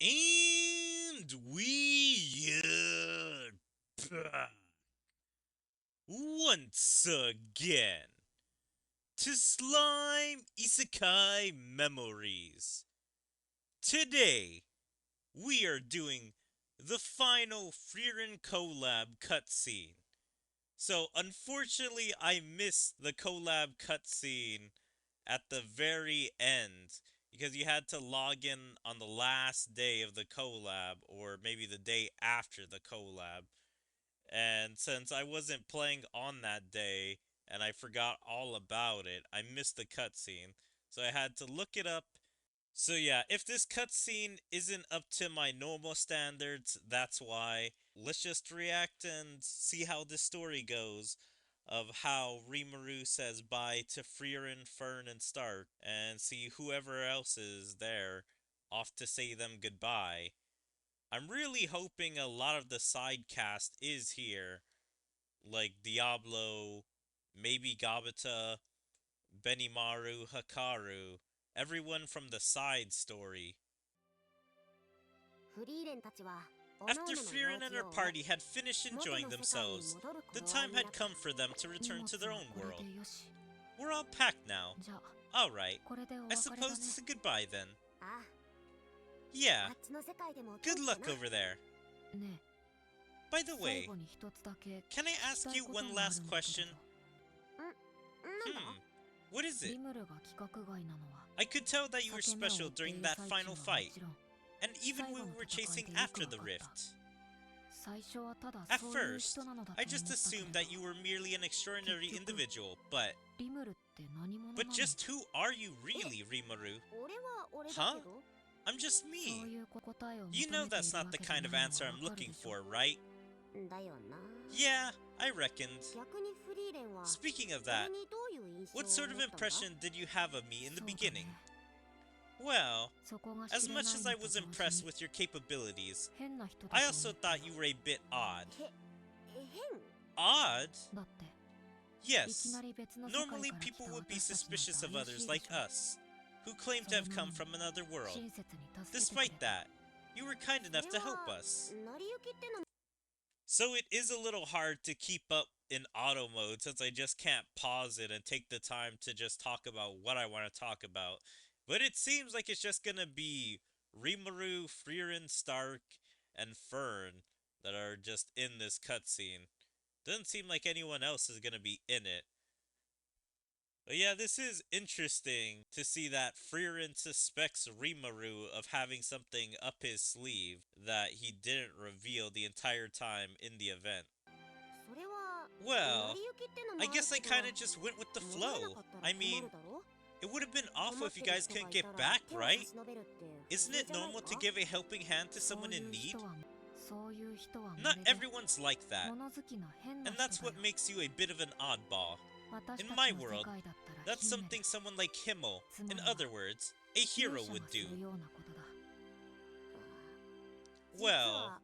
And we are back once again to Slime Isekai Memories. Today, we are doing the final Frieren Collab Cutscene. So, unfortunately, I missed the collab cutscene at the very end because you had to log in on the last day of the collab or maybe the day after the collab. And since I wasn't playing on that day and I forgot all about it, I missed the cutscene. So I had to look it up. So yeah, if this cutscene isn't up to my normal standards, that's why. Let's just react and see how this story goes of how Rimuru says bye to Frieren, Fern, and Stark, and see whoever else is there off to say them goodbye. I'm really hoping a lot of the side cast is here, like Diablo, maybe Gabata, Benimaru, Hikaru, everyone from the side story. After Frieren and her party had finished enjoying themselves, the time had come for them to return to their own world. We're all packed now. Alright, I suppose it's a goodbye then. Yeah, good luck over there. By the way, can I ask you one last question? What is it? I could tell that you were special during that final fight, and even when we were chasing after the rift. At first, I just assumed that you were merely an extraordinary individual, but just who are you really, Rimuru? Huh? I'm just me. You know that's not the kind of answer I'm looking for, right? Yeah, I reckoned. Speaking of that, what sort of impression did you have of me in the beginning? Well, as much as I was impressed with your capabilities, I also thought you were a bit odd. Odd? Yes, normally people would be suspicious of others like us, who claim to have come from another world. Despite that, you were kind enough to help us. So it is a little hard to keep up in auto mode since I just can't pause it and take the time to just talk about what I want to talk about. But it seems like it's just gonna be Rimuru, Frieren, Stark, and Fern that are just in this cutscene. Doesn't seem like anyone else is gonna be in it. But yeah, this is interesting to see that Frieren suspects Rimuru of having something up his sleeve that he didn't reveal the entire time in the event. Well, I guess I kinda just went with the flow. I mean, it would have been awful if you guys couldn't get back, right? Isn't it normal to give a helping hand to someone in need? Not everyone's like that, and that's what makes you a bit of an oddball. In my world, that's something someone like Himmel, in other words, a hero would do. Well,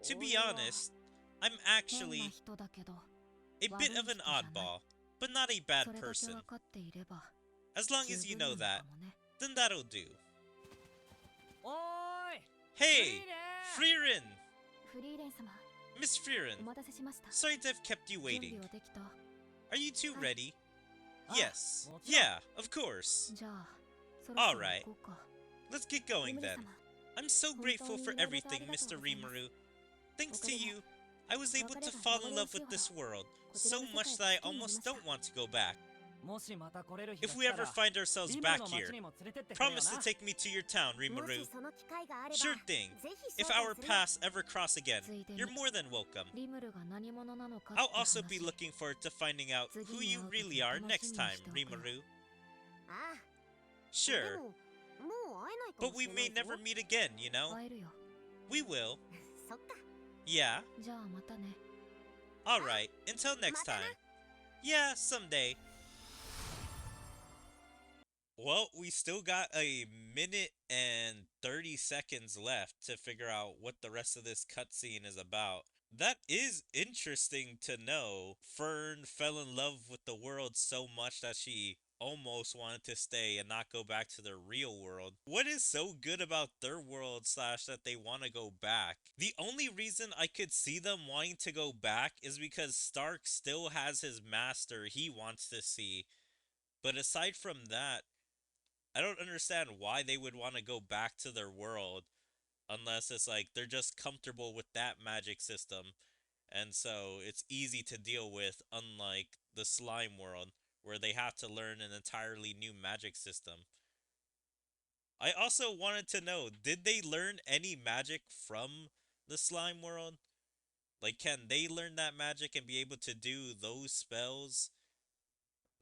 to be honest, I'm actually a bit of an oddball, but not a bad person. As long as you know that, then that'll do. Hey! Frieren! Miss Frieren, sorry to have kept you waiting. Are you two ready? Yes. Yeah, of course. Alright, let's get going then. I'm so grateful for everything, Mr. Rimuru. Thanks to you, I was able to fall in love with this world, so much that I almost don't want to go back. If we ever find ourselves back here, promise to take me to your town, Rimuru. Sure thing. If our paths ever cross again, you're more than welcome. I'll also be looking forward to finding out who you really are next time, Rimuru. Sure, but we may never meet again, you know? We will. Yeah? Alright, until next time. Yeah, someday. Well, we still got a minute and 30 seconds left to figure out what the rest of this cutscene is about. That is interesting to know. Fern fell in love with the world so much that she almost wanted to stay and not go back to their real world. What is so good about their world slash that they want to go back? The only reason I could see them wanting to go back is because Stark still has his master he wants to see. But aside from that, I don't understand why they would want to go back to their world unless it's like they're just comfortable with that magic system and so it's easy to deal with, unlike the slime world where they have to learn an entirely new magic system. I also wanted to know, did they learn any magic from the slime world? Like, can they learn that magic and be able to do those spells?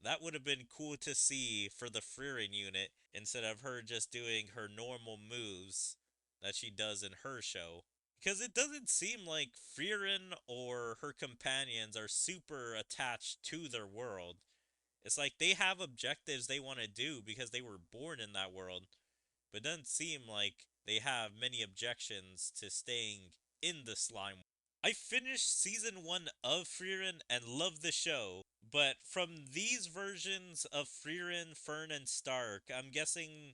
That would have been cool to see for the Frieren unit instead of her just doing her normal moves that she does in her show. Because it doesn't seem like Frieren or her companions are super attached to their world. It's like they have objectives they want to do because they were born in that world, but it doesn't seem like they have many objections to staying in the slime. I finished season 1 of Frieren and loved the show, but from these versions of Frieren, Fern, and Stark, I'm guessing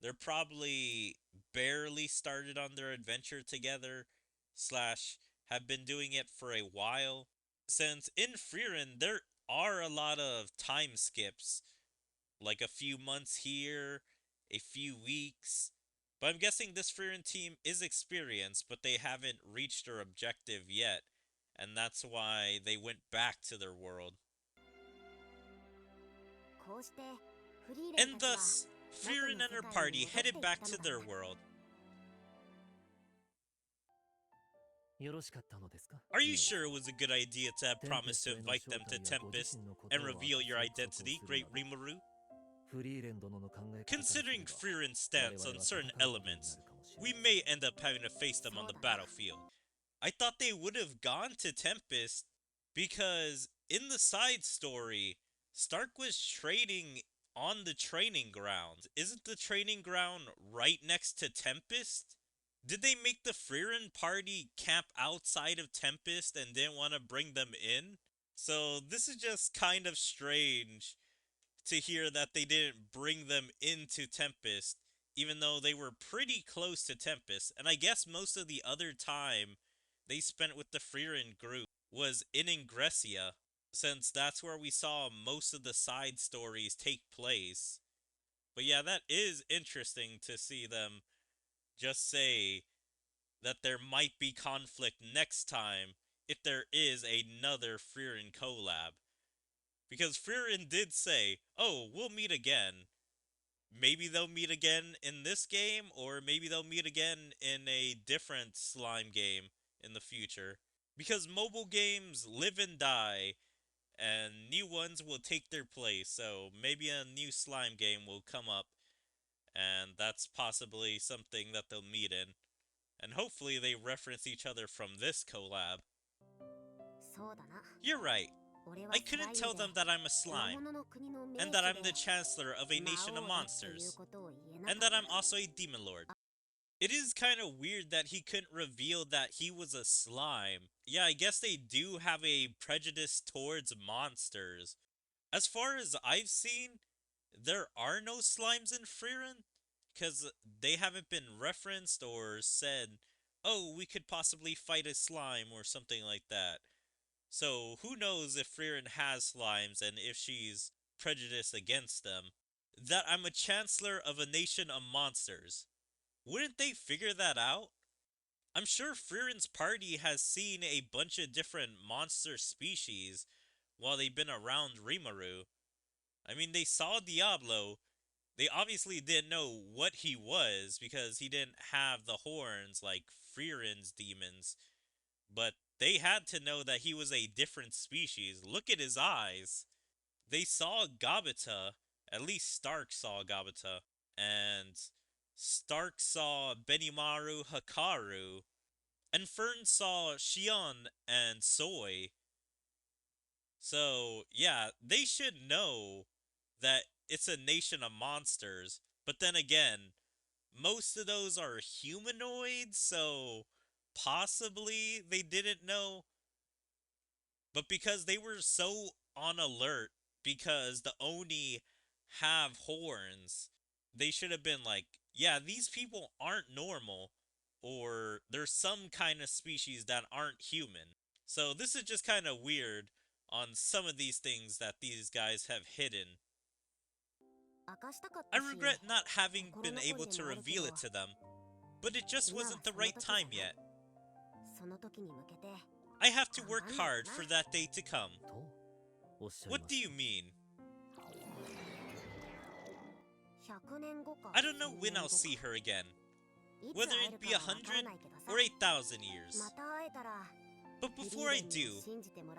they're probably barely started on their adventure together, slash, have been doing it for a while. Since in Frieren, there are a lot of time skips, like a few months here, a few weeks. But I'm guessing this Frieren team is experienced, but they haven't reached their objective yet, and that's why they went back to their world. And thus, Frieren and her party headed back to their world. Are you sure it was a good idea to have promised to invite them to Tempest and reveal your identity, Great Rimuru? Considering Frieren's stance on certain elements, we may end up having to face them on the battlefield. I thought they would have gone to Tempest because in the side story, Stark was trading on the training ground. Isn't the training ground right next to Tempest? Did they make the Frieren party camp outside of Tempest and didn't want to bring them in? So this is just kind of strange to hear that they didn't bring them into Tempest, even though they were pretty close to Tempest. And I guess most of the other time they spent with the Frieren group was in Ingressia, since that's where we saw most of the side stories take place. But yeah, that is interesting to see them just say that there might be conflict next time if there is another Frieren collab. Because Frieren did say, oh, we'll meet again. Maybe they'll meet again in this game, or maybe they'll meet again in a different slime game in the future. Because mobile games live and die, and new ones will take their place, so maybe a new slime game will come up, and that's possibly something that they'll meet in. And hopefully they reference each other from this collab. You're right. I couldn't tell them that I'm a slime, and that I'm the chancellor of a nation of monsters, and that I'm also a demon lord. It is kind of weird that he couldn't reveal that he was a slime. Yeah, I guess they do have a prejudice towards monsters. As far as I've seen, there are no slimes in Frieren, because they haven't been referenced or said, oh, we could possibly fight a slime or something like that. So who knows if Frieren has slimes and if she's prejudiced against them. That I'm a chancellor of a nation of monsters. Wouldn't they figure that out? I'm sure Frieren's party has seen a bunch of different monster species while they've been around Rimuru. I mean, they saw Diablo. They obviously didn't know what he was because he didn't have the horns like Frieren's demons. But they had to know that he was a different species. Look at his eyes. They saw Gabata. At least Stark saw Gabata. And Stark saw Benimaru Hikaru. And Fern saw Shion and Soy. So, yeah, they should know that it's a nation of monsters. But then again, most of those are humanoids, so possibly they didn't know. But because they were so on alert, because the Oni have horns, they should have been like, yeah, these people aren't normal, or there's some kind of species that aren't human. So this is just kind of weird on some of these things that these guys have hidden. I regret not having been able to reveal it to them, but it just wasn't the right time yet. I have to work hard for that day to come. What do you mean? I don't know when I'll see her again, whether it be 100 or 8,000 years. But before I do,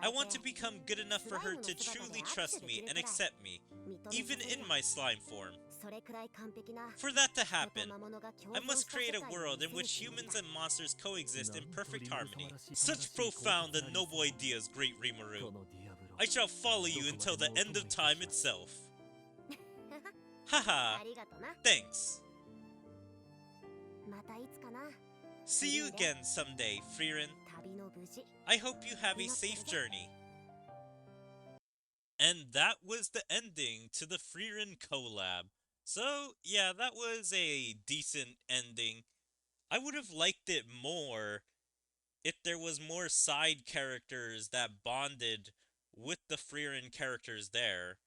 I want to become good enough for her to truly trust me and accept me, even in my slime form. For that to happen, I must create a world in which humans and monsters coexist in perfect harmony. Such profound and noble ideas, great Rimuru. I shall follow you until the end of time itself. Haha, thanks. See you again someday, Frieren. I hope you have a safe journey. And that was the ending to the Frieren collab. So, yeah, that was a decent ending. I would have liked it more if there was more side characters that bonded with the Frieren characters there.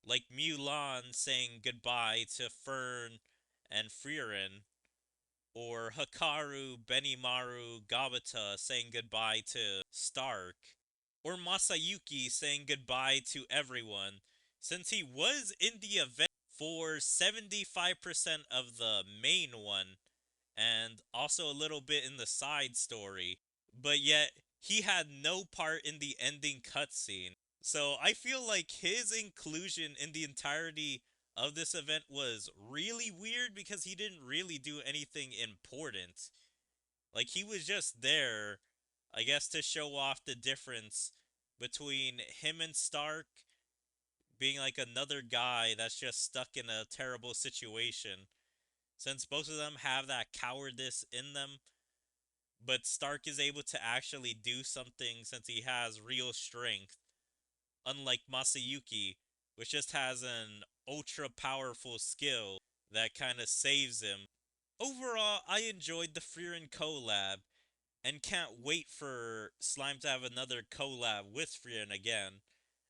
Like Mulan saying goodbye to Fern and Frieren, or Hikaru, Benimaru, Gabata saying goodbye to Stark, or Masayuki saying goodbye to everyone, since he was in the event for 75% of the main one, and also a little bit in the side story, but yet he had no part in the ending cutscene. So I feel like his inclusion in the entirety of this event was really weird because he didn't really do anything important. Like, he was just there, I guess, to show off the difference between him and Stark being like another guy that's just stuck in a terrible situation. Since both of them have that cowardice in them, but Stark is able to actually do something since he has real strength, unlike Masayuki, which just has an ultra powerful skill that kind of saves him. Overall, I enjoyed the Frieren collab, and can't wait for Slime to have another collab with Frieren again,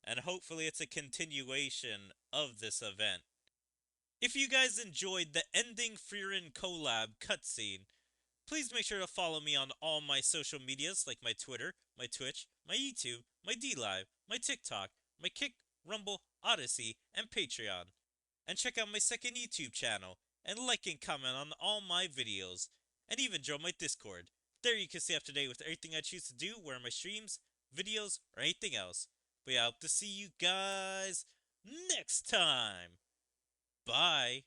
and hopefully it's a continuation of this event. If you guys enjoyed the ending Frieren collab cutscene, please make sure to follow me on all my social medias like my Twitter, my Twitch, my YouTube, my DLive, my TikTok, my Kick, Rumble, Odyssey, and Patreon. And check out my second YouTube channel, and like and comment on all my videos, and even join my Discord. There you can stay up to date with everything I choose to do, where my streams, videos, or anything else. But yeah, I hope to see you guys next time. Bye.